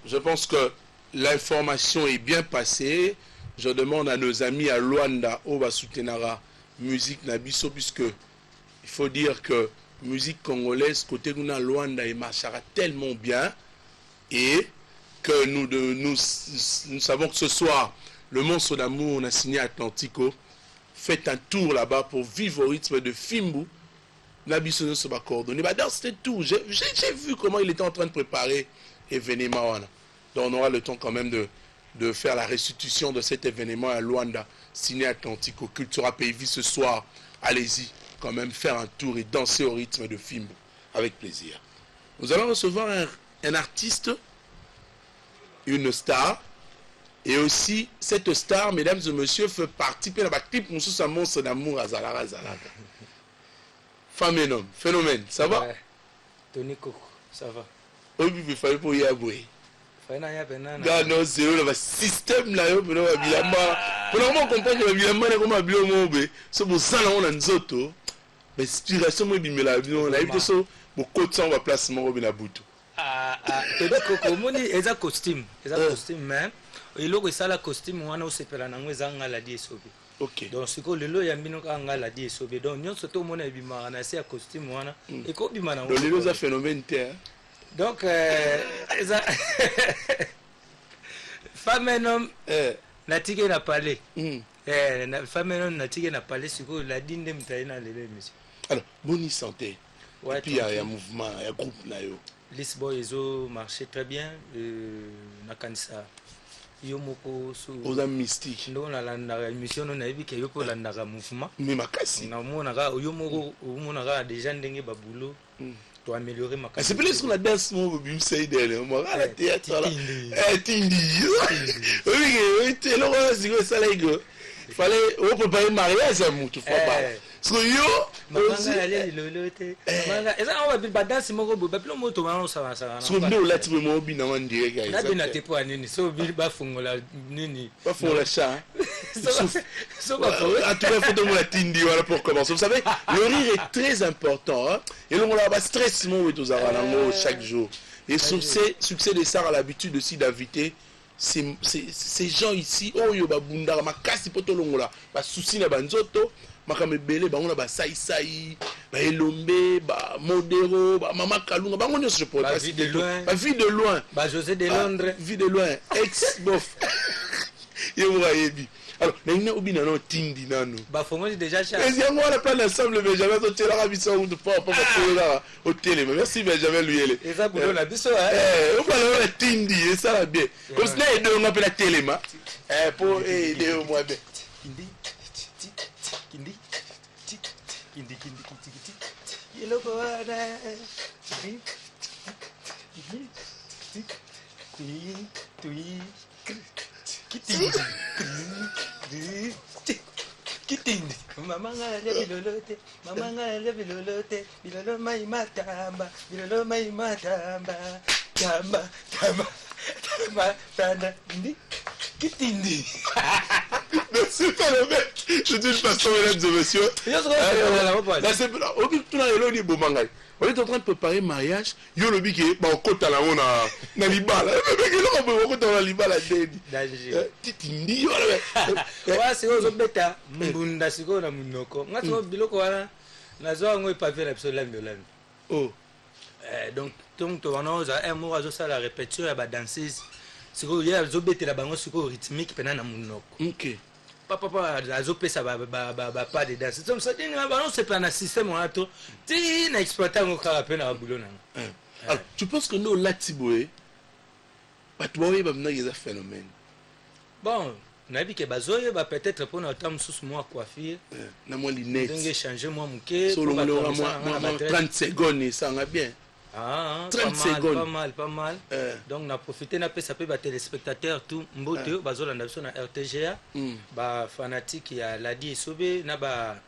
je pense que l'information est bien passée. Je demande à nos amis à Luanda, Oba Soutenara, musique Nabiso, puisque il faut dire que musique congolaise, côté Guna Luanda, il marchera tellement bien. Et que nous savons que ce soir, le Monstre d'amour, on a signé Atlantico. Faites un tour là-bas pour vivre au rythme de Fimbu. Nabiso se va coordonner. C'était tout. J'ai vu comment il était en train de préparer l'événement. Donc on aura le temps quand même de faire la restitution de cet événement à Luanda, signé Atlantico, Cultura Pays ce soir. Allez-y, quand même faire un tour et danser au rythme de Fimbu. Avec plaisir. Nous allons recevoir un artiste, une star, et aussi cette star, mesdames et messieurs, fait participer à la clip Moussoussa Monstre d'amour à Zalara. Femme et homme, phénomène, ça va? Ouais. Tony Coco, ça va. Oui, il fallait pour y abouer. Non, c'est le système là, pour nous, on comprend que le bilan est comme un bilan, c'est pour ça qu'on a un autre. Mais l'inspiration, on a évité ça, pour côté ça, on va placer mon robin à bout. Tony Coco, mon est un costume, mais il a ça la costume, on a aussi fait un la DSOB. Ok. Donc, ce que le lot, il y a un la DSOB. Donc, nous sommes tous les gens qui ont un costume, et comme il y a un phénomène terre. Donc, femme et homme, natique n'a parlé. Femme et homme, natique n'a parlé, c'est que la dîne de Mtaïna, monsieur. Alors, bonne santé. Ouais, et puis, il y a un mouvement, il y a un groupe. Lisboa, ils ont marché très bien. Nakanisa. Yomoko aux âmes mystiques. Non, la émission, on a vu qu'il y a un mouvement. Mais ma casse. On a déjà des boulot. Pour améliorer ma carrière. C'est plus qu'on a danse mon bim saïdel, moi à la théâtre là. Tindi. Oui, tu là c'est ça là go. Fallait on préparer mariage à mon tu faut pas. Parce que yo manga aller loloté. Manga et ça on va bien danse mon go ba plus moto on ça. So ndo là tu mo bi na wan dire guys. Na bina te po nini so bi ba fungola nini. Ba fungola ça. So ba en tout cas faut de la tindi voilà pour commencer. Vous savez, le rire est très important hein. Et donc on a stress mon tous chaque jour. Et succès des stars a l'habitude aussi d'inviter ces gens ici oh yo ba bunda ma kasi poto longola ba souci na banzoto makame belé ba on ba sai ba elombe ba modero ba mama kalunga ba ngonyo je pourrais pas vie de loin ba vie de loin ba José de Londres vie de loin ex bof yo moyebi. Alors, nous avons dit non, Tindi nano. Bah, faut déjà cher. Et si on a plein d'ensemble, Benjamin, tu es là, Rabissa, ou de pas au télé. Merci, Benjamin, lui. Et ça, pour la biso, hein. On va la Tindi, et ça va bien. Comme ça, on appelle la télé, pour aider au moins bien. Kindi. Yellow boy, Kitindi. Mama ngale bilolote, bilolo mai matamba, tamba, Kitindi. Merci, phénomène. Je dis une façon, mesdames et messieurs. On est en train de préparer mariage. Yo le biki, on compte à la on a libala. On compte à la libala. Titindi. Ouais, c'est aux bêta. Mbunda siko na munoko. Ngato biloko wana. Nazo ngo pavé la psola de oh. Donc on a un mot à ça la répétition à ba danseuse. Siko ya zo bêta la bango siko rythmique pena na munoko. OK. Papa azope ça pas de danse. Donc ça dit non c'est pas un système on a tout. Tu na exploiter ngo ka pena na boulot na. Alors, tu penses que nous là Tiboé pas toi ba mna yeza phénomène. Bon, na bi ke bazoye ba peut-être pour na tam sous moi coiffure. Na moi lunette. Donc changer moi muke. Sur le 30 secondes ça va bien. Ah, 30 secondes. Pas mal. Donc, on a profité, on a fait les téléspectateurs, tout, Mbote, Bazol, on a sur RTGA, bah, fanatique, il y a Ladi et Sobé, ba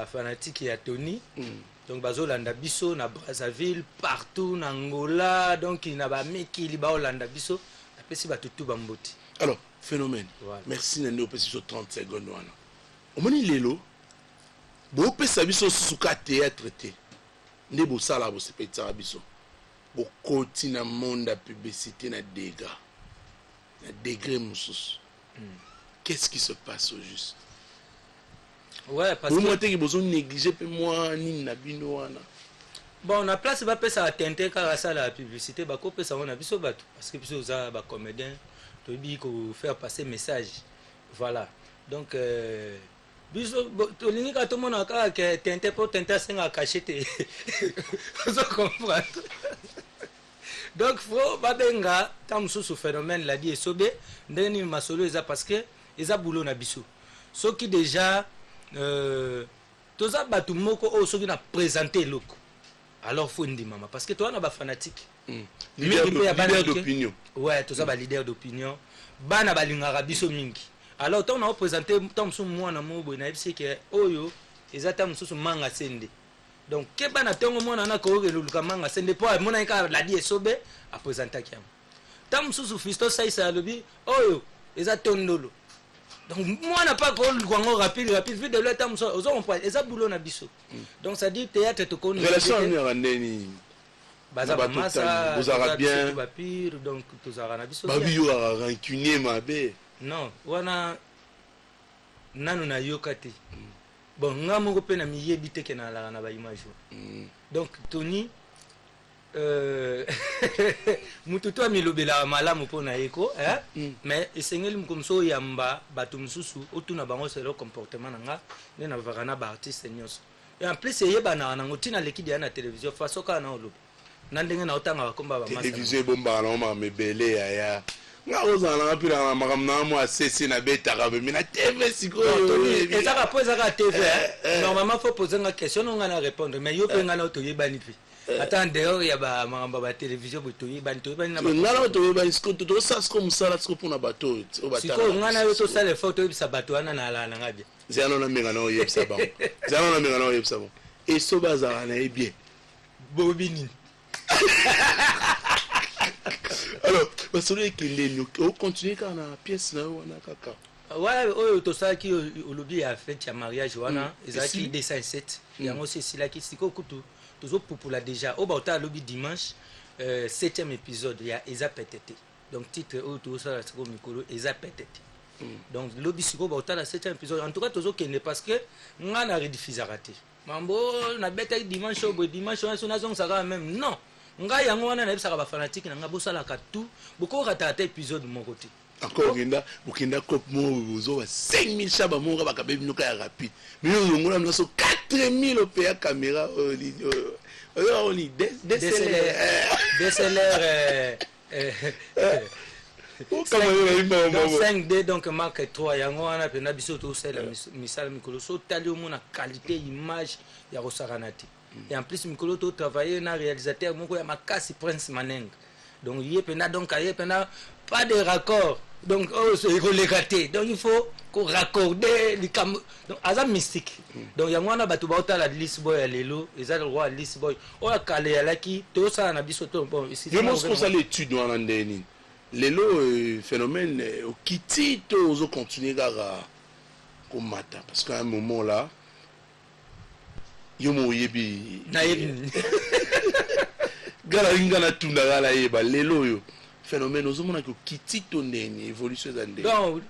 fanatique, il y a Tony. Donc, Bazol, on a Bisso, on a Brazzaville, partout, en Angola, donc, il y a ba Meki, il y a Hollanda Bisso, après, c'est tout Bambote. Alors, phénomène. Voilà. Merci, Nando, pour ces 30 secondes. Au moment où il est là, vous pouvez savoir ce que théâtre. Nebo sala bo se peta biso. bokoti na monde ya publicité na degré mosusu. Qu'est-ce qui se passe au juste? Ouais, parce que moi te besoin négliger pe moi ni na bino wana. Bon, na place ba pesa atteinte ka ça la publicité ba ko pesa on a biso bato parce que biso za ba comédien to bi ko faire passer message. Voilà. Donc biso to lingi ka to mona ka que tenter pour tenter singa cacheter. Vous comprenez? Donc faut ba benga tam sous phénomène la dit sobe ndeni masolo eza parce que eza boulot na biso. Ce qui déjà toza batu moko o soki na présenter loko. Alors faut ndi mama parce que toi on a ba fanatique. Leader d'opinion. Ouais, toza ba leader d'opinion. Bana balingaka biso mingi. Alors toi on a présenté tom so mwana mobo na bisi ke oyo ezata mususu manga sende. Donc ke bana tongo mwana na ko reluluka manga sende po mona ka la di esobe a présenter kiam. Tam mususu Fisto Saïsa lobi oyo ezata tondolo. Donc moi n'a pas rapide vite de le temps on prend et ça boulot na biso. Donc ça dit théâtre to connait relation ni randeni baza massa vous aura bien pire donc tous ara na biso babi yo rancunier mabe non wana nanu na yokati bon ngamo ko pe na miyebi te ke na la na ba image donc Tony mututu amilobela malamu pona eko mais esengeli mkomso yamba batu mususu otuna bango selo comportement nanga na vakana ba artiste nyos et en plus yeba na ngotina lekidi na télévision faso ka na olobi na ndenge na otanga bakomba ba masa télévision bomba na ma mebele ya nga ozana na pila na makamna mo asesi na betaka me na TV siko et ça rapport ça TV normalement faut poser une question on va répondre mais yo pe ngana otoyebani pe attends dehors ya ba mamba ba télévision botoyebani na ngana otoyebani siko to ça siko musala siko pona bato o batala siko ngana yo to sala photo bisa bato wana na la ngabia zana na menga na oyebisa ba zana na menga na oyebisa ba et so bazara na bien bobini. Alors, parce que on continue quand on a pièce là on a kaka. Ouais, to ça qui au lobby a fait ya mariage wana, ezaki dessin 7. Yango c'est là qui siko kutu. Toujours pour la déjà. Au bauta lobby dimanche 7e épisode il y a Eza Petete. Donc titre au tout ça la siko mikolo Eza Petete. Donc lobby siko bauta la 7e épisode. En tout cas toujours qu'il n'est parce que ngana rediffusera raté. Mambo na beta dimanche au dimanche on a son ça même non. Nga yango wana na bisaka ba fanatique na nga bosala ka tout boko ratata épisode mon côté encore bukinda cop mo zo ba 5000 chaba mo ka baka bebi noka ya rapide mais yo ngona na so 4000 OPA caméra oli DSLR 5D donc marque 3 yango wana pena biso to sala misala mikolo so tali o mona qualité image ya rosaranati. Et en plus mikolo to travailler na réalisateur moko ya makasi Prince Maneng. Donc yepena donc yepena pas de raccord. Donc c'est relégaté. Donc il faut qu'on raccorder les cam donc azam mystique. Donc yangwana batu baota la list boy lelo, eza le roi list boy. O kale alaki to ça na biso to bon ici. Je pense que ça l'étude wana ndeni. Lelo phénomène au kiti to zo continuer gara komata parce qu'à un moment là yo mo yebi na yebi gala ingana tunda gala yeba lelo yo phénomène ozomona ko kitito ndeni évolution za ndeni. Donc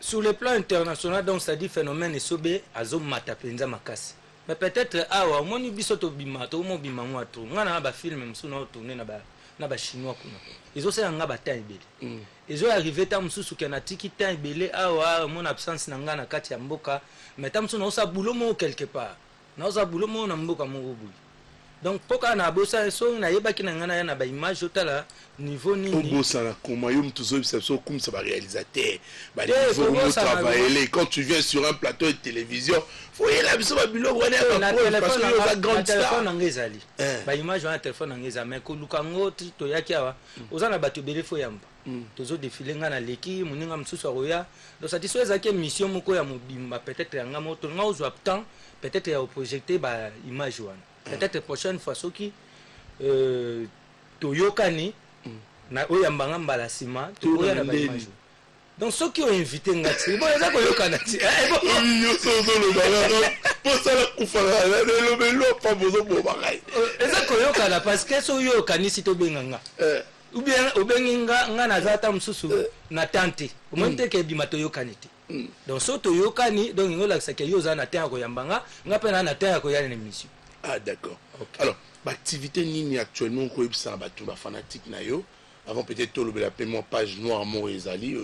sur le plan international donc ça dit phénomène esobe azomata penza makasi mais peut-être awa moni biso to bima to mo bima mwa to ngana ba film msuna tourner na ba chinois kuna izo se nga bata ibele izo arrivé ta msusu kana tiki ta ibele awa mon absence na ngana kati ya mboka mais ta msusu na osa boulot mo quelque part na osa boulot mo na mboka mo boui donc poka na bosa so na yeba kina ngana ya na ba image otala niveau nini bosa na koma yo mtuzo so comme ça ba réalisateur ba niveau mo travailler quand tu viens sur un plateau de télévision faut y la biso ba biloko wana parce que yo ba grande star téléphone ngezali ba image wana téléphone ngeza mais ko lukango to yaki awa ozana bato bele fo yamba tozo défiler ngana leki muninga msusu akoya donc ça dit so ezaki mission moko ya mobimba peut-être yanga moto nga ozwa temps peut-être ya projeter ba image wana peut-être prochaine fois soki toyokani na oyambanga mbala sima toya na ba image donc ceux qui ont invité ngati bon eza koyokana ti yo so le bala Pour ça, la koufara, le melo, pas besoin de bagaille. Et ça, koyokana, parce que so yokani si to benganga. Ou bien, obenginga, nga na zata msusu, na tante. Umonte ke bimato yokani te. Donc, so to yokani, donc, ngola sa ke yoza na tenga koyambanga, nga pena na tenga koyane l'émission. Ah, d'accord. Okay. Alors, l'activité nini actuellement, quoi, ça va tout fanatique na yo. Avant peut-être tout le paiement page noire Morizali,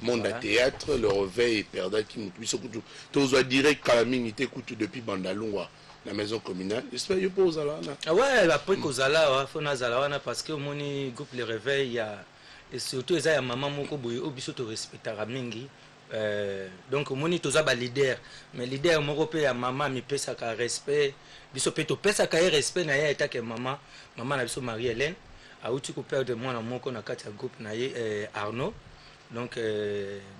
monde à théâtre, le réveil et perdant qui nous puisse écouter. Tous les direct quand la minute écoute depuis Bandalungwa, la maison communale. J'espère que vous allez là. Ah ouais, après que vous allez là, faut nous aller là parce que mon groupe le réveil, il y a et surtout il y a maman moko boye obiso to respectera mingi. Donc mon tous a leader, mais leader moko pe ya maman mi pesa ka respect, biso pe to pesa ka respect na ya etake maman na biso Marie-Hélène. Aouti ko perdre moi na moko na kati ya groupe na ye Arnaud. Donc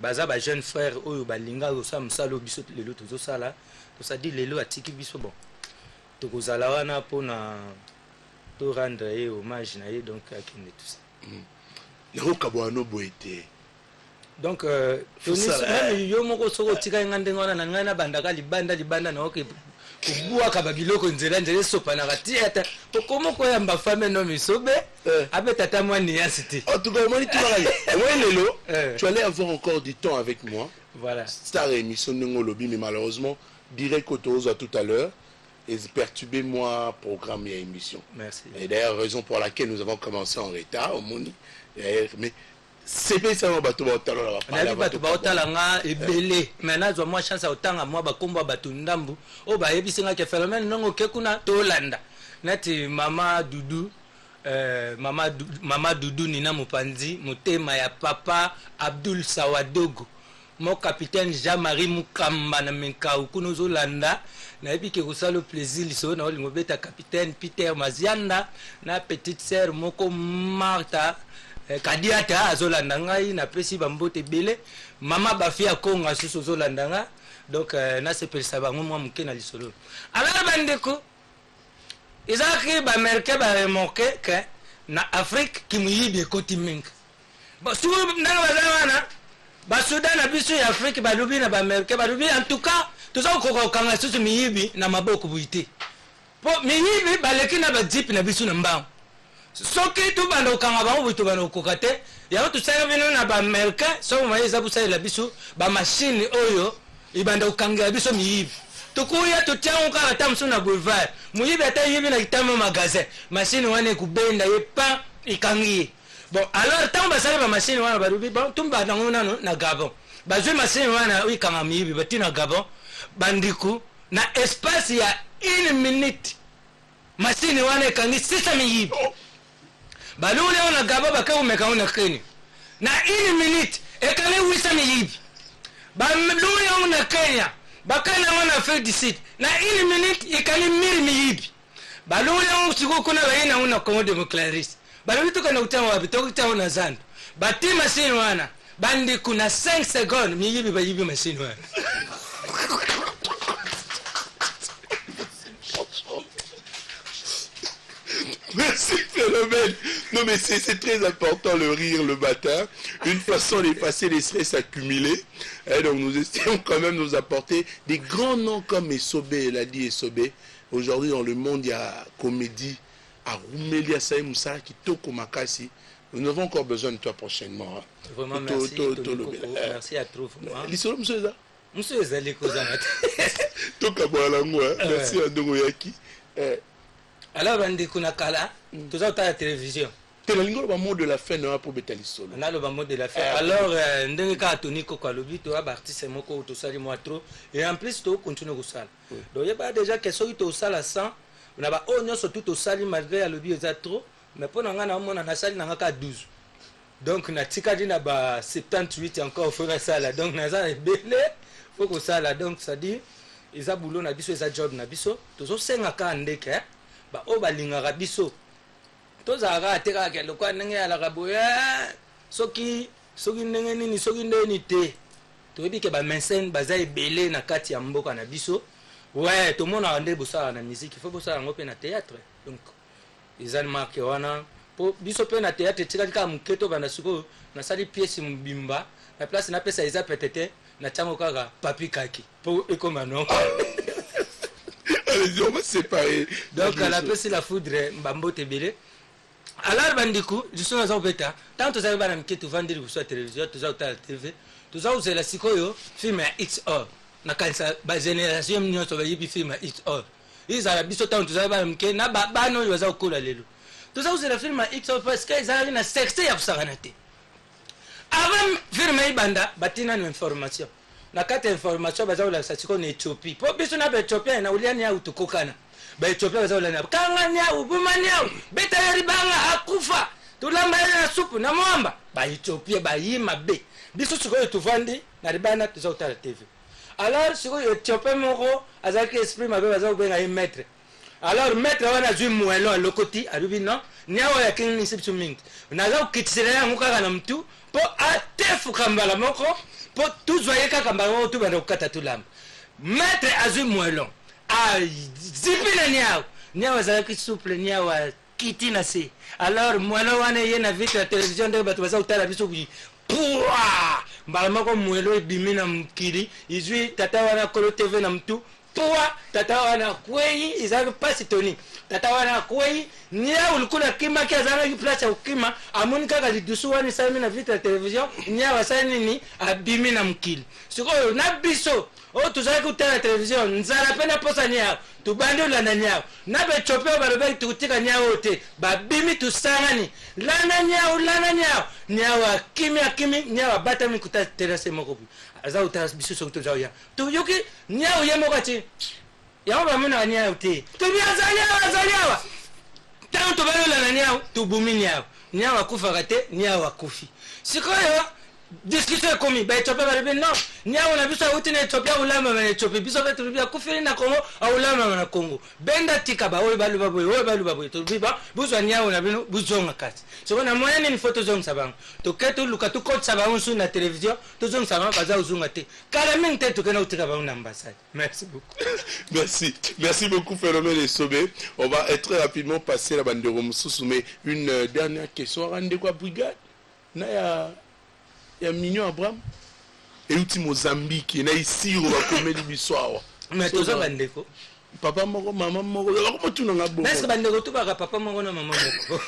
baza ba jeune frère oyo balinga o sa msalo biso lelo tozo sala to sa dit lelo atiki biso bon to kozala wana pona to rendre ye hommage na ye donc akinde tout ça lelo kabwano boete donc même yo moko soko tika ngande ngona na ngana bandaka libanda na oke kubua ka babiloko nzela sopa na ratiata pokomo ko yamba femme no misobe abe tata mwani yasiti en tout cas moi tu vas moi lelo tu allais avoir encore du temps avec moi voilà star émission ngo lobby mais malheureusement direct autour tout à l'heure et perturbé moi programme et émission. Merci. Et d'ailleurs raison pour laquelle nous avons commencé en retard au Moni mais c'est pas ça bato ba otala la ba na bato ba otala nga ebele maintenant zo moi chance otanga moi ba komba bato ndambu o ba yebisinga ke phénomène nongo ke kuna to landa nati mama Doudou Nina Mopanzi motema ya papa Abdul Sawadogo mon capitaine Jean-Marie Mukamba na Menkau kuno zo landa na ebi ke kosala le plaisir liso na olingo beta capitaine Peter Mazianda na petite sœur moko Martha Kadiata azolanda ngai na pesi bambote bele mama bafia konga susu zolanda nga donc na sepelisa bango mwa muke na lisolo ala bandeko izaki ba merke ba remoke ke na Afrique ki muyibi ekoti mingi ba su ndanga bazana ba Sudan na biso ya Afrique ba lubi na ba merke ba lubi en tout cas toza ko kanga susu miyibi na maboko buite po miyibi baleki na ba jeep na biso na mbao soki tu bando kanga bango butu bando kokate ya to sala bino na ba America so mo yeza busa la biso ba machine oyo ibanda ukanga biso miyibi tukuya tutyango ka tamso na boulevard muyibi ata yibi na kitamo magasin machine wane kubenda yepa ikangi bon alors tant basala ba machine wana barubi bon tumba nangona na Gabon bazwe machine wana ikanga miyibi batina Gabon bandiku na espace ya 1 minute machine wana ikangi 6 miyibi balule ona Gabon bakameka ona Kenya na 1 minute ekale 8 miyibi balule ona Kenya bakana wana Afrique du Sud na 1 minute ikale 1000 miyibi balule ona siko kuna baina ona Congo Democratique balule tukana utama wapi tokita ona Zando bati machine wana bandi kuna 5 secondes miyibi bayibi machine wana Merci phénomène. Non mais c'est très important le rire le matin, une façon d'effacer les stress accumulés. Et donc nous essayons quand même de nous apporter des grands noms comme Esobé, elle a dit Esobé. Aujourd'hui dans le monde il y a comédie, Arumelia Saï Moussa, Kitoko Makasi. Nous avons encore besoin de toi prochainement. Hein. Vraiment merci. Merci à toi. L'histoire monsieur ça. Monsieur Zali Kozana. Toka Boalango, merci à Dongoyaki. Alors bandi kuna kala toza ta télévision telingo ba mot de la fin na pour betali solo na le ba mot de la fin alors ndenge ka toni ko kwa lobi to ba artiste moko to sali moi trop et en plus to continue ko sala donc il y a déjà que so to sala 100 na ba onyo so tout to sali malgré lobi eza trop mais pour nga na mona na sali na ka 12 donc na tika dina ba 78 encore faut sala donc na za belé faut ko sala donc ça dit eza boulot na biso eza job na biso tozo senga ka ndeke ba o balingaka biso tozaka ateka ke lokwa ndenge ya la kaboya soki ndenge nini soki ndeni te toyebi ke ba mensen baza ebele na kati ya mboka na biso ouais tout monde a ndé bosala na musique il faut bosala ngo pe na théâtre donc izali marque wana po biso pe na théâtre tikali ka muketo bana siko na sali pièce mbimba na place na pesa eza peut-être na tango kaka papi kaki po ekoma non Allez, on va se séparer. Donc, elle a passé la foudre, Mbambo Tebele. Alors, Bandikou, je suis dans un bêta. Tant que vous avez un petit vendre sur la télévision, tout ça, la TV, tout ça, vous avez la Sikoyo, film XO. Na kanisa ba génération nyonso ba yibi film XO. Ils ont biso tant tout ça ba mke na ba no yoza okola lelo. Tout ça, vous avez la film XO parce que ils ont une sexe ya kusaganate. Avant film ibanda, batina une information. Na kati information baza la Siko na Ethiopie. Po biso na Ethiopie na uliani ya utukokana. Ba Ethiopia baza la kanga nya ubumanya beta ribanga akufa. Tulamba na supu na mwamba. Ba Ethiopia ba yima be. Biso Siko tuvandi na ribana tuza utala TV. Alors Siko Ethiopia moko azaki esprit mabe baza benga yi maître. Alors maître wana zui muelo lokoti alubi non nyawo ya kingi sipsu mingi. Naza ukitsira nguka na mtu po atefu kambala moko po tuzwaye kaka mbala tu bana ukata tulamba. Maître azui muelo. Zipina niao zalaki souple niao kiti na se. Alors muelo wana ye na vitre la télévision de batu baza utala biso bi. Pouah! Mbala moko muelo ibimina mkili, izui tata wana kolo TV na mtu. Pouah! Tata wana kwei izaki pasi toni. Tata wana kwei niao ulukula kima kia zana place ya ukima amuni kaka lidusu wani sami na vitre la télévision niao wasani ni abimina mkili. Siko na biso o tuzaki utala télévision nzala pena posa niao tubandi ulanda niao nabe chopeo barobeki tukutika niao te babimi tusangani lana niao niao kimi niao batami kuta terase moko aza utala biso sokuto zao ya tuyuki niao ye moko ati yao bamuna niao te tubi azaliawa tanto balo lana niao tubumi niao akufa kate niao akufi sikoyo discussion komi ba Ethiopia ba non niao na biso uti na Ethiopia ulama na Ethiopia biso ba tulibia kufiri na Congo au ulama na Congo benda tika ba oyo balu baboy tuliba buzo niao na bino buzonga kati so na moyenne ni photo zong sabango to keto luka to kota sabango sur na télévision to zong sabango baza uzunga te kala minte to kana utika ba una ambassade. Merci beaucoup. Merci beaucoup Phénomène Sobé. On va très rapidement passer la bande de Romususu, mais une dernière question. Rendez-vous à brigade na ya Mignon Abraham et uti Mozambique na ici on va commettre l'histoire. Mais toza bandeko papa moko maman moko comment tu n'as pas est-ce que bandeko tu ba papa moko na maman moko.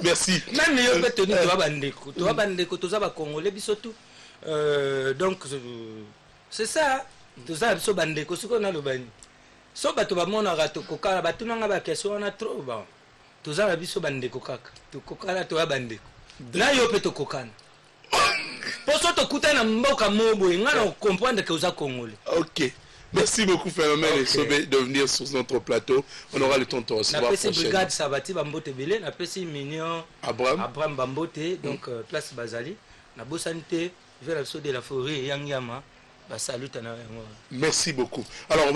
Merci. Même yo peut tenir toi bandeko toza ba congolais biso tout donc c'est ça toza biso bandeko siko na lobani so bato ba mona rato kokala bato nanga ba question na trop ba toza biso bandeko kaka to kokala to bandeko là yo peut to kokana. Pour to kutana mboka mobo ngana comprendre que uza congolais. OK. Merci beaucoup Phénomène Sobé de venir sur notre plateau. On aura le temps de te recevoir prochainement. La brigade Sabati Bambote Belé, la PC Mignon Abraham Bambote, donc place Bazali, la Bosanité vers la de la forêt Yangyama, bah salut. Merci beaucoup. Alors